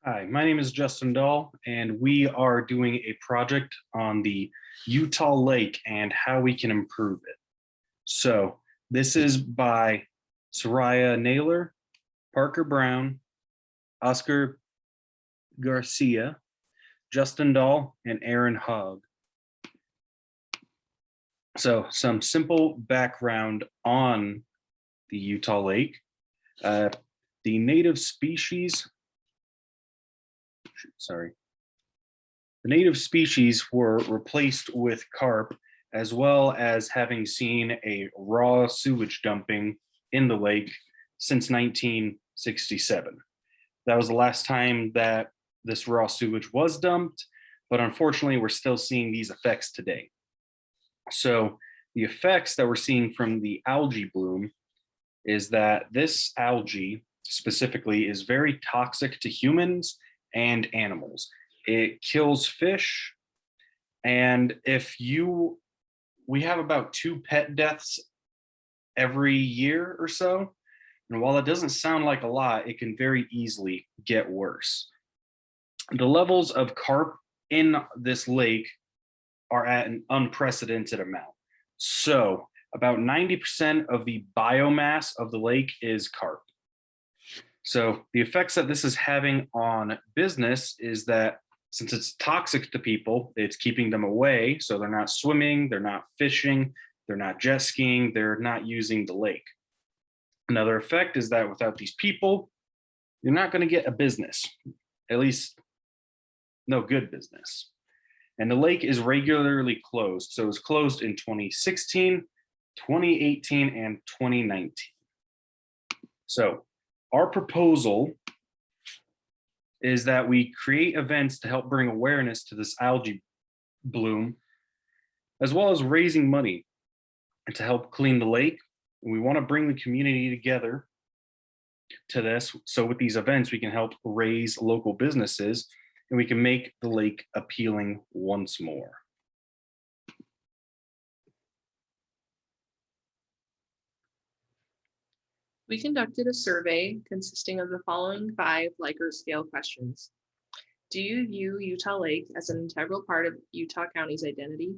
Hi, my name is Justin Dahl, and we are doing a project on the Utah Lake and how we can improve it. So, this is by Soraya Naylor, Parker Brown, Oscar Garcia, Justin Dahl, and Aaron Hogg. So, some simple background on the Utah Lake. The native species sorry. The native species were replaced with carp, as well as having seen a raw sewage dumping in the lake since 1967. That was the last time that this raw sewage was dumped, but unfortunately, we're still seeing these effects today. So, the effects that we're seeing from the algae bloom is that this algae specifically is very toxic to humans and animals. It kills fish. And we have about two pet deaths every year or so. And while it doesn't sound like a lot, it can very easily get worse. The levels of carp in this lake are at an unprecedented amount. So, about 90% of the biomass of the lake is carp. So, the effects that this is having on business is that since it's toxic to people, it's keeping them away. So, they're not swimming, they're not fishing, they're not jet skiing, they're not using the lake. Another effect is that without these people, you're not going to get a business, at least no good business. And the lake is regularly closed. So, it was closed in 2016, 2018, and 2019. So, our proposal is that we create events to help bring awareness to this algae bloom, as well as raising money to help clean the lake. And we want to bring the community together to this. So, with these events, we can help raise local businesses and we can make the lake appealing once more. We conducted a survey consisting of the following 5 Likert scale questions. Do you view Utah Lake as an integral part of Utah County's identity?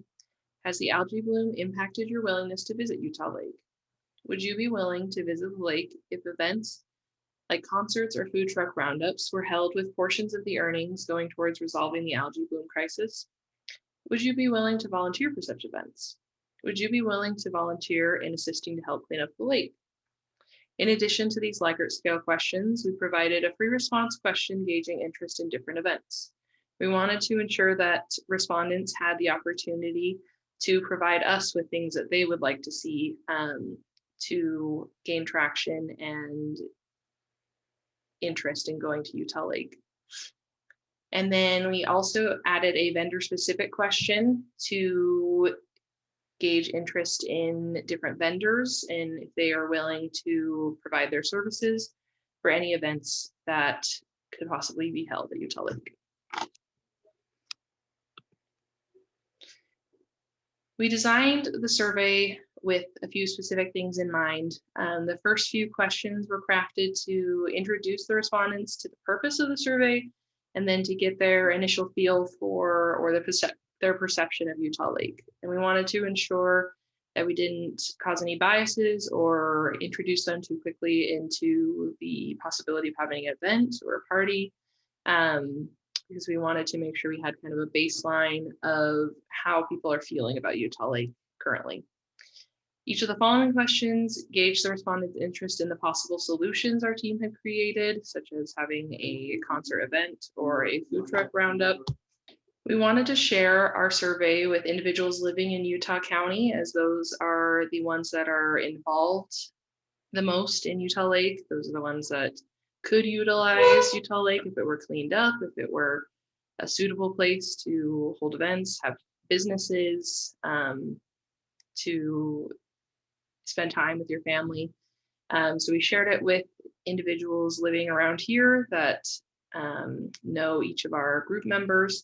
Has the algae bloom impacted your willingness to visit Utah Lake? Would you be willing to visit the lake if events like concerts or food truck roundups were held with portions of the earnings going towards resolving the algae bloom crisis? Would you be willing to volunteer for such events? Would you be willing to volunteer in assisting to help clean up the lake? In addition to these Likert scale questions, we provided a free response question gauging interest in different events. We wanted to ensure that respondents had the opportunity to provide us with things that they would like to see to gain traction and interest in going to Utah Lake. And then we also added a vendor specific question to gauge interest in different vendors and if they are willing to provide their services for any events that could possibly be held at Utah Lake. We designed the survey with a few specific things in mind. The first few questions were crafted to introduce the respondents to the purpose of the survey and then to get their initial feel for or their perception of Utah Lake. And we wanted to ensure that we didn't cause any biases or introduce them too quickly into the possibility of having an event or a party, because we wanted to make sure we had kind of a baseline of how people are feeling about Utah Lake currently. Each of the following questions gauge the respondent's interest in the possible solutions our team had created, such as having a concert event or a food truck roundup. We wanted to share our survey with individuals living in Utah County, as those are the ones that are involved the most in Utah Lake. Those are the ones that could utilize Utah Lake if it were cleaned up, if it were a suitable place to hold events, have businesses, to spend time with your family. So we shared it with individuals living around here that know each of our group members.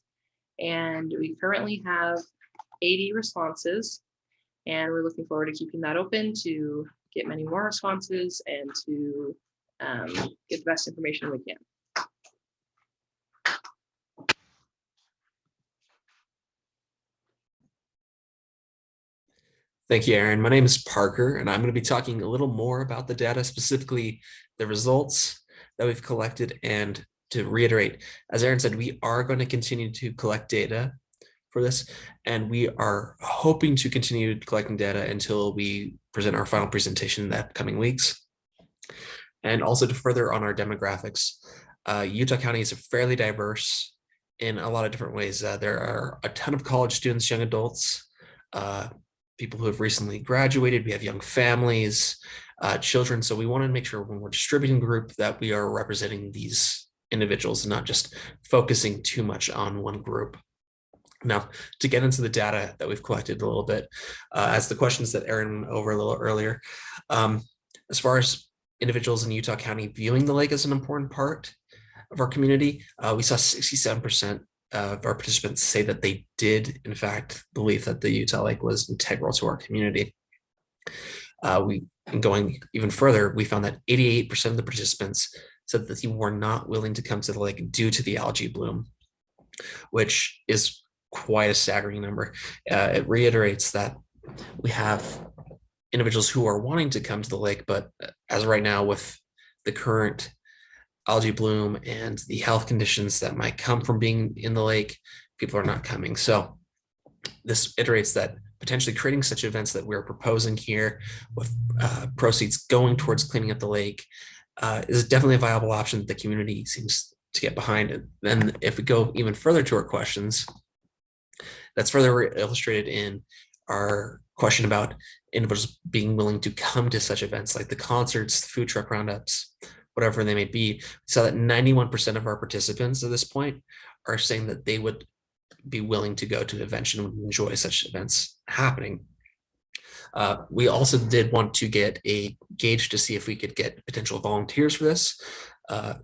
And we currently have 80 responses, and we're looking forward to keeping that open to get many more responses and to get the best information we can. Thank you, Aaron. My name is Parker, and I'm going to be talking a little more about the data, specifically the results that we've collected. And to reiterate, as Aaron said, we are going to continue to collect data for this, and we are hoping to continue collecting data until we present our final presentation in the coming weeks. And also to further on our demographics, Utah County is fairly diverse in a lot of different ways. There are a ton of college students, young adults, people who have recently graduated. We have young families, children. So we want to make sure when we're distributing group that we are representing these individuals and not just focusing too much on one group. Now, to get into the data that we've collected a little bit, as the questions that Aaron went over a little earlier, as far as individuals in Utah County viewing the lake as an important part of our community, we saw 67% of our participants say that they did, in fact, believe that the Utah Lake was integral to our community. Going even further, we found that 88% of the participants said that they were not willing to come to the lake due to the algae bloom, which is quite a staggering number. It reiterates that we have individuals who are wanting to come to the lake, but as of right now, with the current algae bloom and the health conditions that might come from being in the lake, people are not coming. So this iterates that potentially creating such events that we're proposing here with proceeds going towards cleaning up the lake is definitely a viable option that the community seems to get behind. And then if we go even further to our questions, that's further illustrated in our question about individuals being willing to come to such events like the concerts, the food truck roundups, whatever they may be. We saw that 91% of our participants at this point are saying that they would be willing to go to an event and would enjoy such events happening. We also did want to get a gauge to see if we could get potential volunteers for this.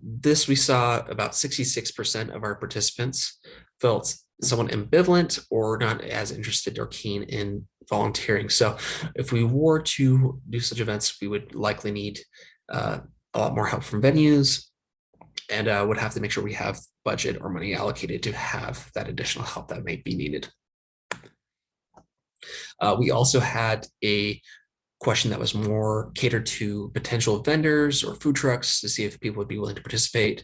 This we saw about 66% of our participants felt somewhat ambivalent or not as interested or keen in volunteering. So if we were to do such events, we would likely need a lot more help from venues and would have to make sure we have budget or money allocated to have that additional help that might be needed. We also had a question that was more catered to potential vendors or food trucks to see if people would be willing to participate.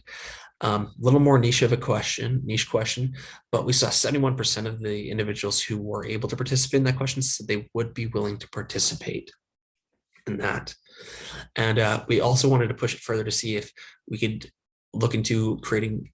A little more niche question, but we saw 71% of the individuals who were able to participate in that question said they would be willing to participate in that. And we also wanted to push it further to see if we could look into creating,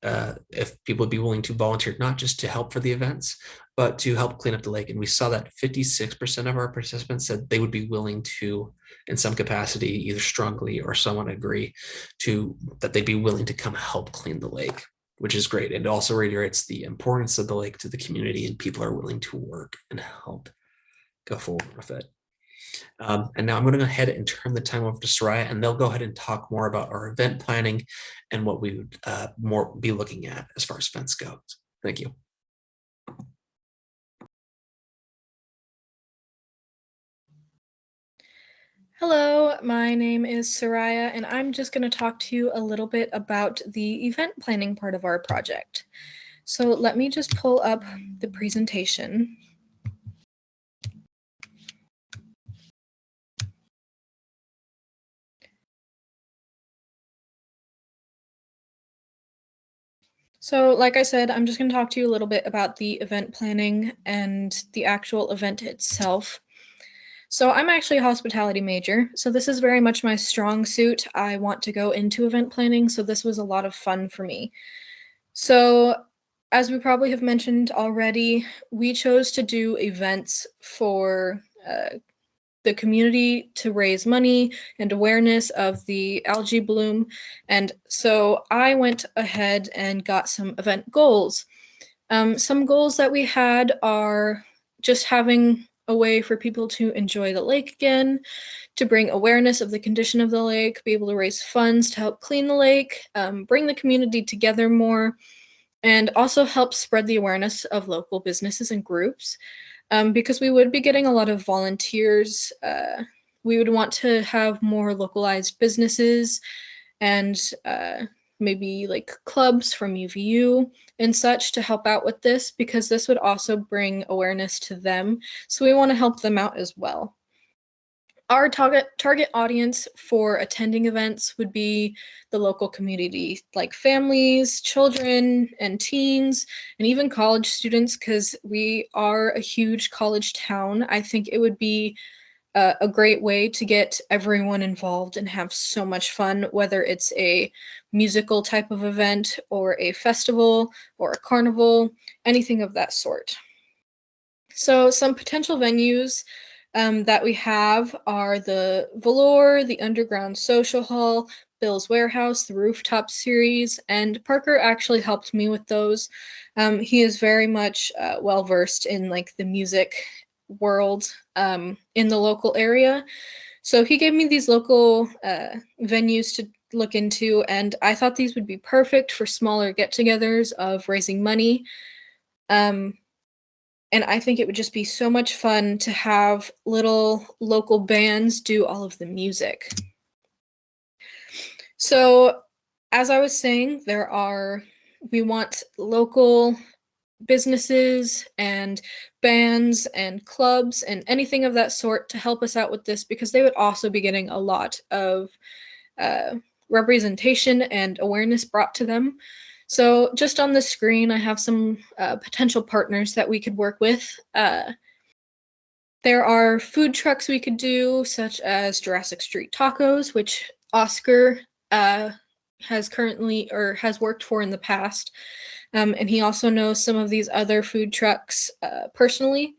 if people would be willing to volunteer, not just to help for the events, but to help clean up the lake. And we saw that 56% of our participants said they would be willing to, in some capacity, either strongly or somewhat agree to that they'd be willing to come help clean the lake, which is great. It also reiterates the importance of the lake to the community, and people are willing to work and help go forward with it. And now I'm going to go ahead and turn the time over to Soraya, and they'll go ahead and talk more about our event planning and what we would more be looking at as far as events goes. Thank you. Hello, my name is Soraya, and I'm just going to talk to you a little bit about the event planning part of our project. So let me just pull up the presentation. So like I said, I'm just going to talk to you a little bit about the event planning and the actual event itself. So I'm actually a hospitality major, so this is very much my strong suit. I want to go into event planning, so this was a lot of fun for me. So as we probably have mentioned already, we chose to do events for the community to raise money and awareness of the algae bloom. And so I went ahead and got some event goals. Some goals that we had are just having a way for people to enjoy the lake again, to bring awareness of the condition of the lake, be able to raise funds to help clean the lake, bring the community together more, and also help spread the awareness of local businesses and groups. Because we would be getting a lot of volunteers. We would want to have more localized businesses and maybe like clubs from UVU and such to help out with this, because this would also bring awareness to them. So we want to help them out as well. Our target audience for attending events would be the local community, like families, children, and teens, and even college students, because we are a huge college town. I think it would be a great way to get everyone involved and have so much fun, whether it's a musical type of event or a festival or a carnival, anything of that sort. So some potential venues that we have are the Velour, the Underground Social Hall, Bill's Warehouse, the Rooftop Series, and Parker actually helped me with those. He is very much well versed in like the music world in the local area. So he gave me these local venues to look into, and I thought these would be perfect for smaller get-togethers of raising money. And I think it would just be so much fun to have little local bands do all of the music. So, as I was saying, we want local businesses and bands and clubs and anything of that sort to help us out with this, because they would also be getting a lot of representation and awareness brought to them. So just on the screen, I have some potential partners that we could work with. There are food trucks we could do, such as Jurassic Street Tacos, which Oscar has currently or has worked for in the past. And he also knows some of these other food trucks personally.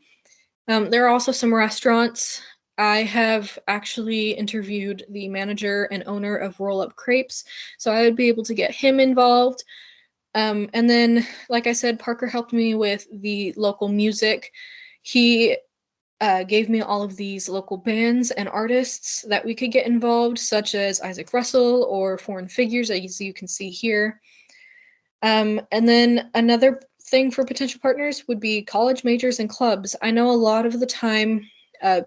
There are also some restaurants. I have actually interviewed the manager and owner of Roll Up Crepes, so I would be able to get him involved. And then, like I said, Parker helped me with the local music. He gave me all of these local bands and artists that we could get involved, such as Isaac Russell or Foreign Figures, as you can see here. And then another thing for potential partners would be college majors and clubs. I know a lot of the time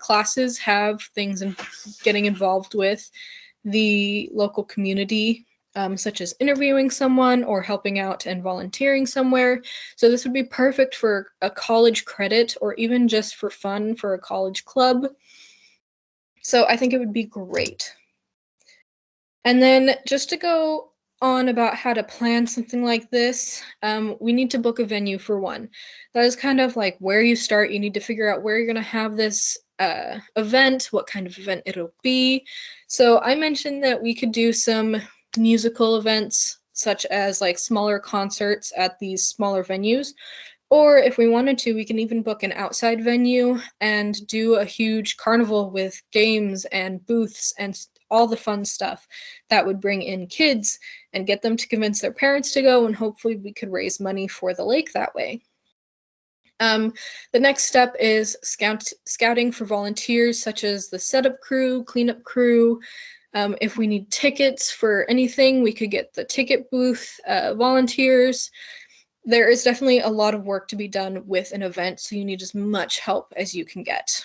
classes have things in getting involved with the local community, such as interviewing someone or helping out and volunteering somewhere. So this would be perfect for a college credit or even just for fun for a college club. So I think it would be great. And then just to go on about how to plan something like this, we need to book a venue for one. That is kind of like where you start. You need to figure out where you're going to have this event, what kind of event it'll be. So I mentioned that we could do some musical events, such as like smaller concerts at these smaller venues. Or if we wanted to, we can even book an outside venue and do a huge carnival with games and booths and all the fun stuff that would bring in kids and get them to convince their parents to go, and hopefully we could raise money for the lake that way. The next step is scouting for volunteers, such as the setup crew, cleanup crew. If we need tickets for anything, we could get the ticket booth volunteers. There is definitely a lot of work to be done with an event, so you need as much help as you can get.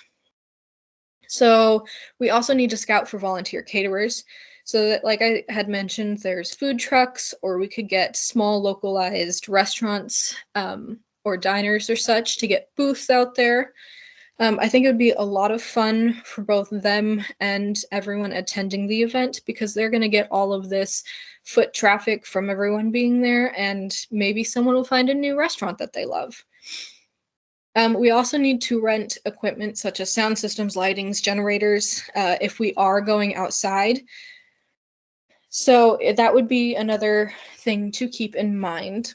So we also need to scout for volunteer caterers. So that, like I had mentioned, there's food trucks, or we could get small localized restaurants or diners or such to get booths out there. I think it would be a lot of fun for both them and everyone attending the event, because they're going to get all of this foot traffic from everyone being there, and maybe someone will find a new restaurant that they love. We also need to rent equipment such as sound systems, lightings, generators, if we are going outside. So that would be another thing to keep in mind.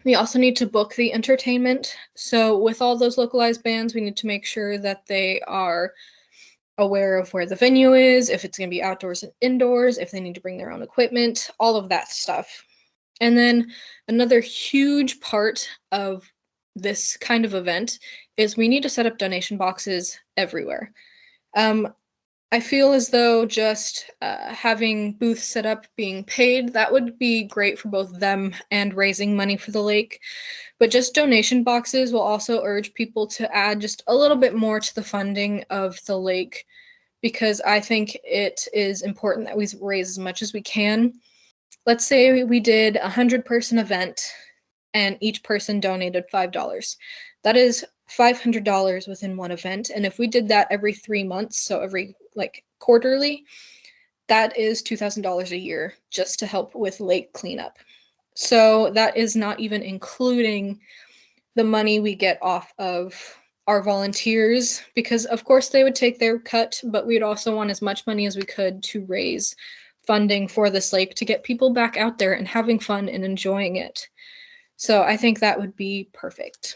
We also need to book the entertainment. So with all those localized bands, we need to make sure that they are aware of where the venue is, if it's going to be outdoors and indoors, if they need to bring their own equipment, all of that stuff. And then another huge part of this kind of event is we need to set up donation boxes everywhere. I feel as though just having booths set up, being paid, that would be great for both them and raising money for the lake. But just donation boxes will also urge people to add just a little bit more to the funding of the lake, because I think it is important that we raise as much as we can. Let's say we did a 100-person event and each person donated $5. That is $500 within one event. And if we did that every 3 months, so every like quarterly, that is $2,000 a year just to help with lake cleanup. So that is not even including the money we get off of our volunteers, because of course they would take their cut, but we'd also want as much money as we could to raise funding for this lake to get people back out there and having fun and enjoying it. So I think that would be perfect.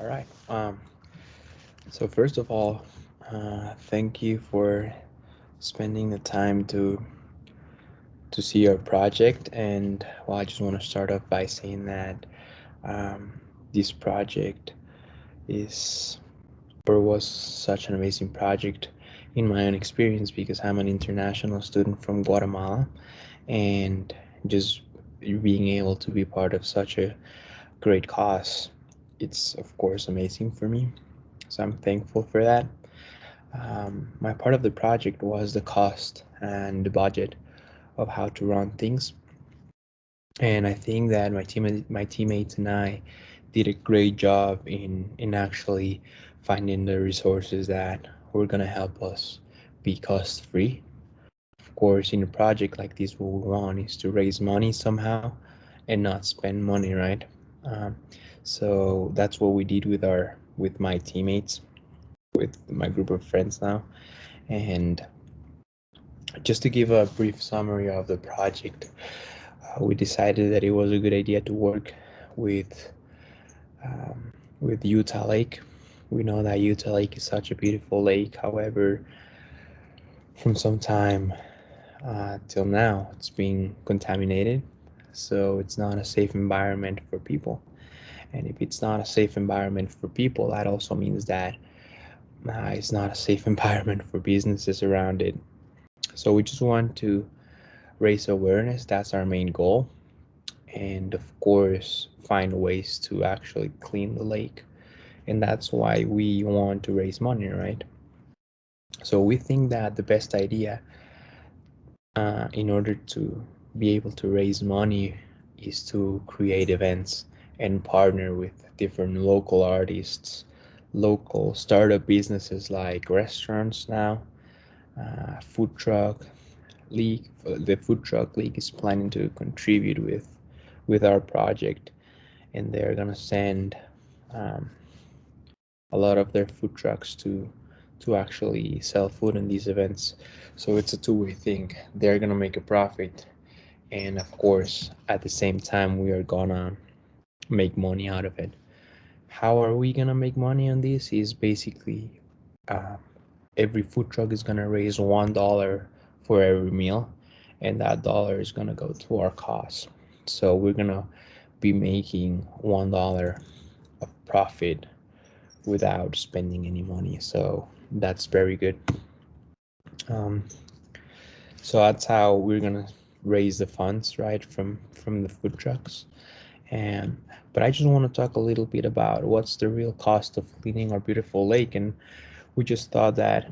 All right. So first of all, thank you for spending the time to see our project. And well, I just want to start off by saying that this project is or was such an amazing project in my own experience, because I'm an international student from Guatemala, and just being able to be part of such a great cause, it's of course amazing for me. So I'm thankful for that. My part of the project was the cost and the budget of how to run things, and I think that my teammates and I did a great job in actually finding the resources that were gonna help us be cost free. Of course, in a project like this, what we want is to raise money somehow and not spend money, right? Um, so that's what we did with my teammates, with my group of friends now. And just to give a brief summary of the project, we decided that it was a good idea to work with with Utah Lake. We know that Utah Lake is such a beautiful lake. However, from some time till now, it's being contaminated, so it's not a safe environment for people. And if it's not a safe environment for people, that also means that it's not a safe environment for businesses around it. So we just want to raise awareness. That's our main goal. And of course, find ways to actually clean the lake. And that's why we want to raise money, right? So we think that the best idea in order to be able to raise money is to create events and partner with different local artists, local startup businesses like restaurants now, food truck league. The food truck league is planning to contribute with our project, and they're gonna send um, a lot of their food trucks to actually sell food in these events. So it's a two-way thing. They're gonna make a profit, and of course, at the same time, we are gonna make money out of it. How are we gonna make money on this? Is basically uh, every food truck is gonna raise $1 for every meal, and that dollar is gonna go to our costs. So we're gonna be making $1 of profit without spending any money. So that's very good. Um, so that's how we're gonna raise the funds, right, from the food trucks. And but I just want to talk a little bit about what's the real cost of cleaning our beautiful lake. And we just thought that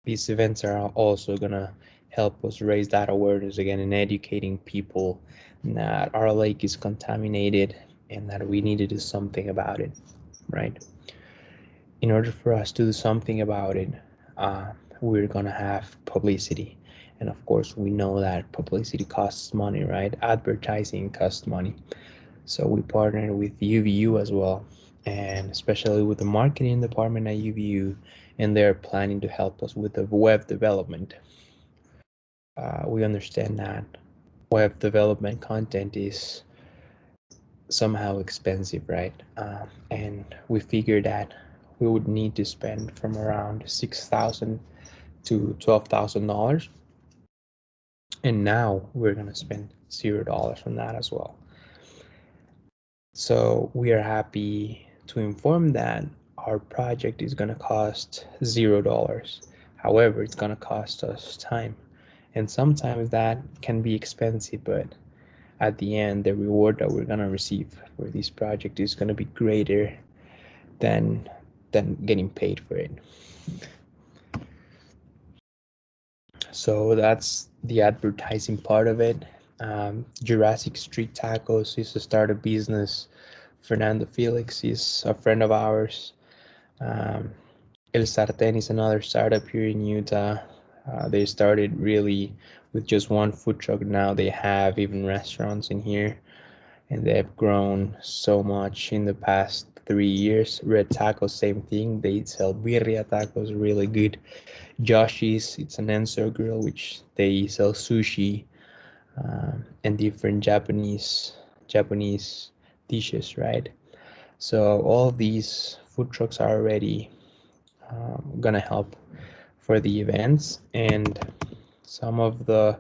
these events are also gonna help us raise that awareness again and educating people that our lake is contaminated and that we need to do something about it, right? In order for us to do something about it, uh, we're gonna have publicity. And of course, we know that publicity costs money, right? Advertising costs money. So we partnered with UVU as well, and especially with the marketing department at UVU, and they're planning to help us with the web development. We understand that web development content is somehow expensive, right? And we figured that we would need to spend from around $6,000 to $12,000, and now we're gonna spend $0 from that as well. So we are happy to inform that our project is gonna cost $0. However, it's gonna cost us time, and sometimes that can be expensive, but at the end, the reward that we're gonna receive for this project is gonna be greater than getting paid for it. So that's the advertising part of it. Jurassic Street Tacos is to start a business Fernando Felix is a friend of ours. El Sartén is another startup here in Utah. They started really with just one food truck. Now they have even restaurants in here, and they've grown so much in the past 3 years. Red Tacos, same thing. They sell birria tacos, really good. Joshi's, it's an Enso grill, which they sell sushi and different Japanese dishes, right? So all of these food trucks are already gonna help for the events, and some of the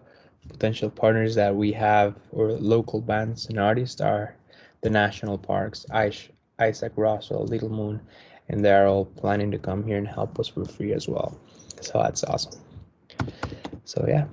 potential partners that we have or local bands and artists are the national parks, Isaac Russell, Little Moon, and they're all planning to come here and help us for free as well. So that's awesome. So yeah.